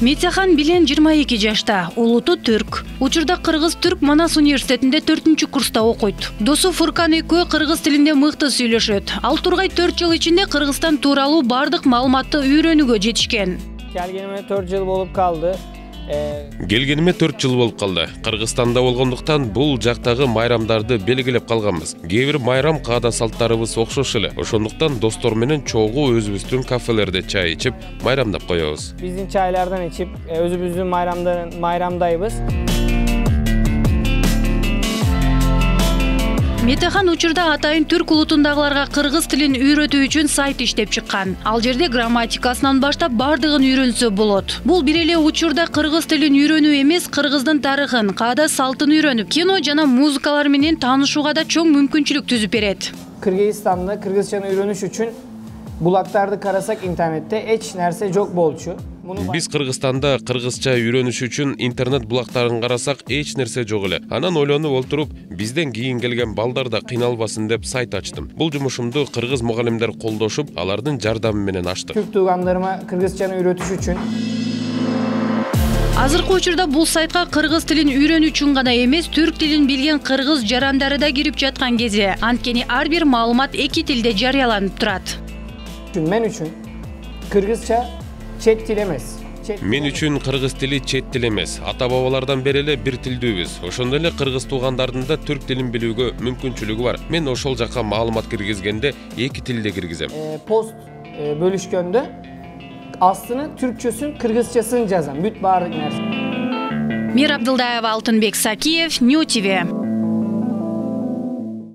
Метяхан Билен 22 жашта, улуту түрк. Учурда Кыргыз-Түрк Манас университетинде 4-курста окуйт. Досу Фуркан экөө кыргыз тилинде мыкты сүйлөшөт. Ал Тургай 4 жыл ичинде Кыргызстан тууралуу бардык маалыматты үйрөнүүгө жетишкен. Келгениме 4 жыл болуп калды. Келгениме 4 жыл болуп калды. Кыргызстанда болгондуктан бул жактагы майрамдарды белгилеп калганбыз. Кээ бир майрам каада салттарыбыз окшош эле. Ошондуктан достор менен чогуу өзүбүздүн кафелерде чай ичип, майрамдап коебуз. Биздин чайлардан ичип, өзүбүздүн майрамдайбыз. Метяхан учурда атайын түрк улутундагыларга кыргыз тилин үйрөтүү үчүн сайт иштеп чыккан. Ал жерде грамматикасынан баштап бардыгын үйрөнсө болот. Бул бир эле учурда кыргыз тилин үйрөнүү эмес, кыргыздын тарыхын, каада салтын үйрөнүп, кино жана музыкалар менен таанышууга да чоң мүмкүнчүлүк түзүп берет. Кыргызстанда кыргызчаны үйрөнүш үчүн булактарды карасак интернетте эч нерсе жок болчу. Биз Кыргызстанда кыргызча үйрөнүш үчүн интернет булактарын карасак эч нерсе жок эле. Анан ойлонуп олтуруп, бизден кийин келген балдар да кыйналбасын деп сайт ачтым. Бул жумушумду кыргыз мугалимдер колдошуп, алардын жардамы менен аштык. Түрк туугандарыма кыргызчаны үйрөтүш үчүн Азыркы учурда бул сайтка кыргыз тилин үйрөнүү үчүн гана эмес, түрк тилин билген кыргыз жарандары да кирип жаткан кези. Анткени ар бир маалымат эки тилде жарыяланып турат. Мен үчүн кыргызча чет тил эмес. Мен үчүн кыргыз тили чет тил эмес. Ата-бабалардан бери эле бир тилдүүбүз. Ошондой эле кыргыз туугандардын да түрк тилин билүүгө мүмкүнчүлүгү бар. Мен ошол жакка маалымат киргизгенде эки тилде киргизем. Пост бөлүшкөндө астыны түркчөсүн, кыргызчасын жазам. Бүт баардык нерсе. Мир Абдылдаева, Алтынбек Сакиев, Нью ТВ.